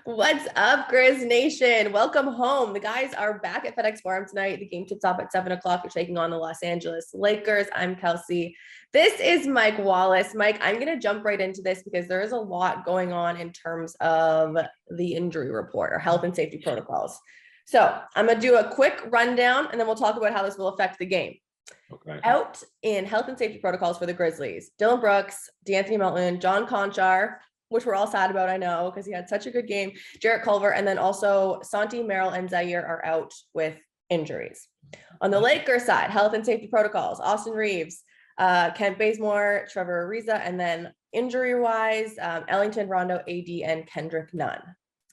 What's up, Grizz Nation? Welcome home. The guys are back at FedExForum tonight. The game tips off at 7 o'clock. We're taking on the Los Angeles Lakers. I'm Kelcey. This is Mike Wallace. Mike, I'm going to jump right into this because there is a lot going on in terms of the injury report or health and safety protocols. So I'm going to do a quick rundown and then we'll talk about how this will affect the game. Okay. Out in health and safety protocols for the Grizzlies, Dillon Brooks, D'Anthony Melton, John Konchar, which we're all sad about, I know, because he had such a good game, Jarrett Culver, and then also Santi, Merrill, and Zaire are out with injuries. On the Lakers side, health and safety protocols, Austin Reeves, Kent Bazemore, Trevor Ariza, and then injury-wise, Ellington, Rondo, AD, and Kendrick Nunn.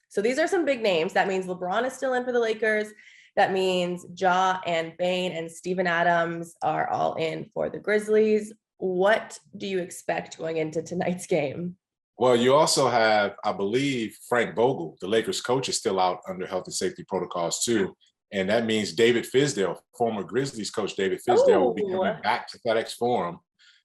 So these are some big names. That means LeBron is still in for the Lakers. That means Ja and Bane and Steven Adams are all in for the Grizzlies. What do you expect going into tonight's game? Well, you also have, I believe, Frank Vogel, the Lakers coach, is still out under health and safety protocols too. And that means David Fizdale, former Grizzlies coach David Fizdale, will be coming back to FedExForum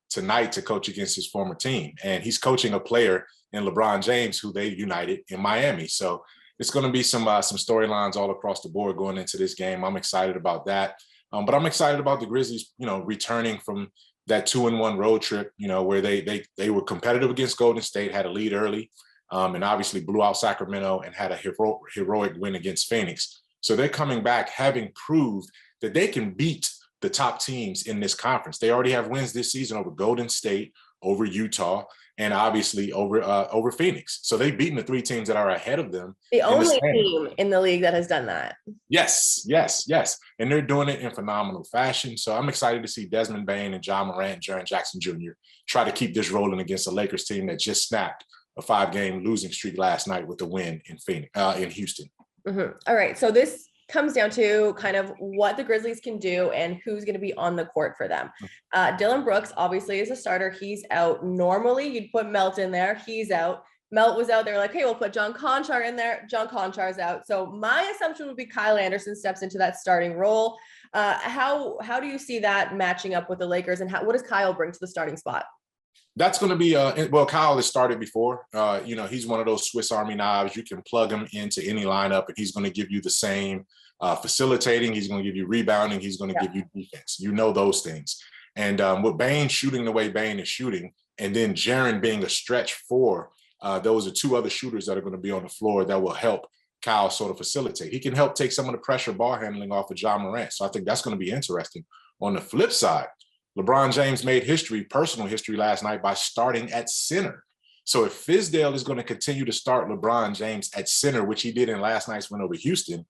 tonight to coach against his former team. And he's coaching a player in LeBron James, who they united in Miami. So it's going to be some storylines all across the board going into this game. I'm excited about that. But I'm excited about the Grizzlies, returning from that 2-1 road trip, where they were competitive against Golden State, had a lead early, and obviously blew out Sacramento and had a heroic win against Phoenix. So they're coming back having proved that they can beat the top teams in this conference. They already have wins this season over Golden State, over Utah, and obviously over Phoenix. So they've beaten the three teams that are ahead of them. The only team in the league that has done that. Yes. And they're doing it in phenomenal fashion. So I'm excited to see Desmond Bane and John Morant and Jaren Jackson Jr. try to keep this rolling against the Lakers team that just snapped a 5-game losing streak last night with the win in Houston. Mm-hmm. All right. So this comes down to kind of what the Grizzlies can do and who's going to be on the court for them. Dillon Brooks obviously is a starter. He's out. Normally you'd put Melt in there. He's out. Melt was out there like, hey, we'll put John Konchar in there. John Konchar's out. So my assumption would be Kyle Anderson steps into that starting role. How do you see that matching up with the Lakers, and what does Kyle bring to the starting spot? That's going to be Kyle has started before. He's one of those Swiss Army knives. You can plug him into any lineup and he's going to give you the same facilitating. He's going to give you rebounding. He's going to give you defense. Those things. And with Bane shooting the way Bane is shooting, and then Jaren being a stretch four, those are two other shooters that are going to be on the floor that will help Kyle sort of facilitate. He can help take some of the pressure ball handling off of John Morant. So I think that's going to be interesting. On the flip side, LeBron James made personal history last night by starting at center. So if Fizdale is going to continue to start LeBron James at center, which he did in last night's win over Houston,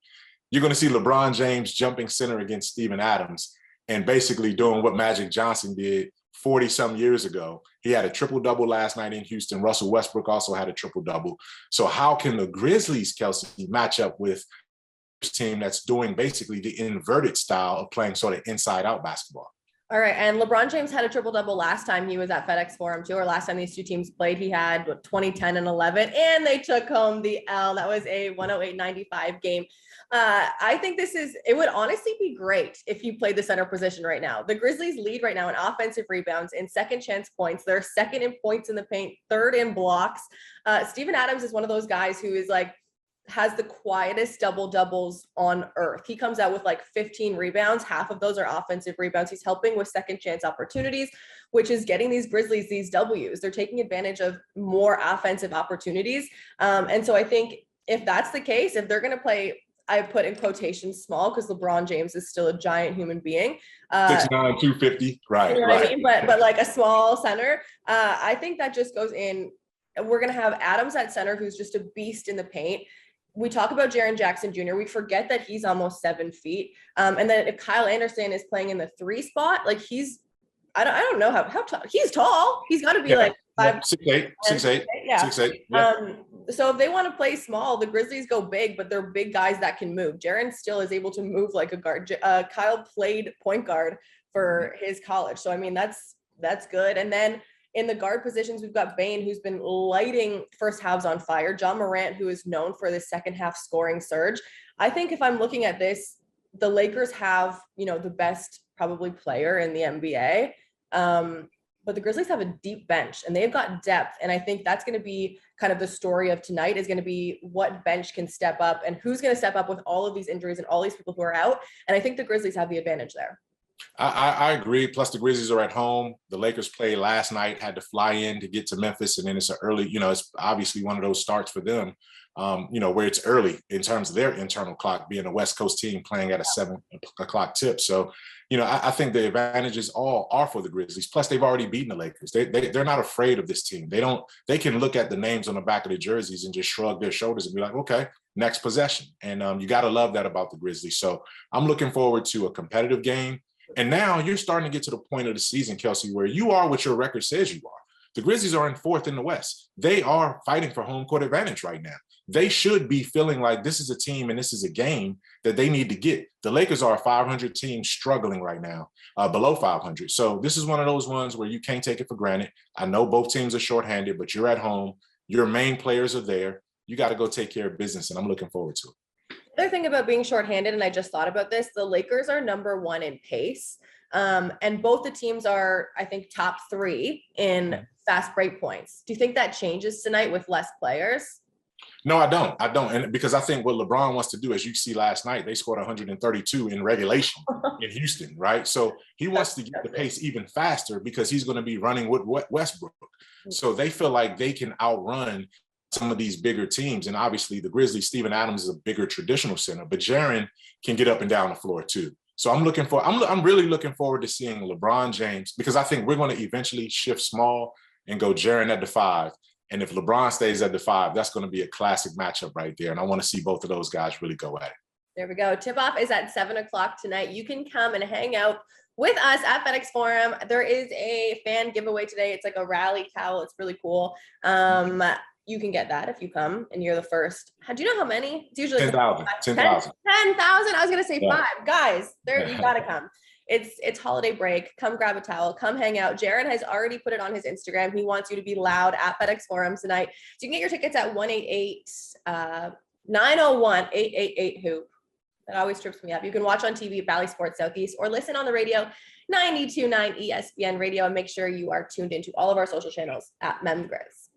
you're going to see LeBron James jumping center against Steven Adams and basically doing what Magic Johnson did 40-some years ago. He had a triple-double last night in Houston. Russell Westbrook also had a triple-double. So how can the Grizzlies, Kelcey, match up with a team that's doing basically the inverted style of playing sort of inside-out basketball? All right. And LeBron James had a triple-double last time he was at FedExForum too, or last time these two teams played. He had 2010 and 11, and they took home the L. That was a 108-95 game. I think it would honestly be great if you played the center position right now. The Grizzlies lead right now in offensive rebounds, in second chance points. They're second in points in the paint, third in blocks. Steven Adams is one of those guys who is has the quietest double-doubles on earth. He comes out with 15 rebounds. Half of those are offensive rebounds. He's helping with second chance opportunities, which is getting these Grizzlies these W's. They're taking advantage of more offensive opportunities. And so I think if that's the case, if they're going to play, I put in quotations small because LeBron James is still a giant human being. 6'9", 250. Right. I mean? But like a small center, I think that just goes in. We're going to have Adams at center, who's just a beast in the paint. We talk about Jaren Jackson Jr. We forget that he's almost 7 feet. And then if Kyle Anderson is playing in the 3 spot, I don't know how tall. He's tall. He's got to be 5'8", 6'8". Yeah. 6'8". Yeah. So if they want to play small, the Grizzlies go big, but they're big guys that can move. Jaren still is able to move like a guard. Kyle played point guard for his college. So, I mean, that's good. And then in the guard positions, we've got Bane, who's been lighting first halves on fire. John Morant, who is known for the second half scoring surge. I think if I'm looking at this, the Lakers have, the best probably player in the NBA. but the Grizzlies have a deep bench and they've got depth. And I think that's going to be kind of the story of tonight, is going to be what bench can step up and who's going to step up with all of these injuries and all these people who are out. And I think the Grizzlies have the advantage there. I agree. Plus, the Grizzlies are at home. The Lakers played last night, had to fly in to get to Memphis. And then it's an early, it's obviously one of those starts for them, where it's early in terms of their internal clock, being a West Coast team playing at a 7 o'clock tip. So, I think the advantages all are for the Grizzlies. Plus, they've already beaten the Lakers. They're not afraid of this team. They can look at the names on the back of the jerseys and just shrug their shoulders and be like, okay, next possession. And you got to love that about the Grizzlies. So I'm looking forward to a competitive game. And now you're starting to get to the point of the season, Kelcey, where you are what your record says you are. The Grizzlies are in 4th in the West. They are fighting for home court advantage right now. They should be feeling like this is a team and this is a game that they need to get. The Lakers are a 500 team struggling right now, below 500. So this is one of those ones where you can't take it for granted. I know both teams are shorthanded, but you're at home. Your main players are there. You got to go take care of business, and I'm looking forward to it. The other thing about being shorthanded, and I just thought about this, the Lakers are number 1 in pace. And both the teams are, I think, top 3 in fast break points. Do you think that changes tonight with less players? No, I don't. And because I think what LeBron wants to do, as you see last night, they scored 132 in regulation in Houston, right? So he wants to get the pace even faster because he's going to be running with Westbrook. So they feel like they can outrun some of these bigger teams. And obviously the Grizzlies, Steven Adams is a bigger traditional center, but Jaren can get up and down the floor too. So I'm really looking forward to seeing LeBron James, because I think we're going to eventually shift small and go Jaren at the 5. And if LeBron stays at the 5, that's going to be a classic matchup right there. And I want to see both of those guys really go at it. There we go. Tip-off is at 7 o'clock tonight. You can come and hang out with us at FedExForum. There is a fan giveaway today. It's like a rally towel. It's really cool. You can get that if you come and you're the first. Do you know how many? It's usually 10,000. 10,000. I was going to say 5. Guys, there you got to come. It's holiday break. Come grab a towel. Come hang out. Jaron has already put it on his Instagram. He wants you to be loud at FedExForum tonight. So you can get your tickets at 1-888-901-888-HOOP. That always trips me up. You can watch on TV at Valley Sports Southeast or listen on the radio, 92.9 ESPN radio, and make sure you are tuned into all of our social channels at Memgrizz.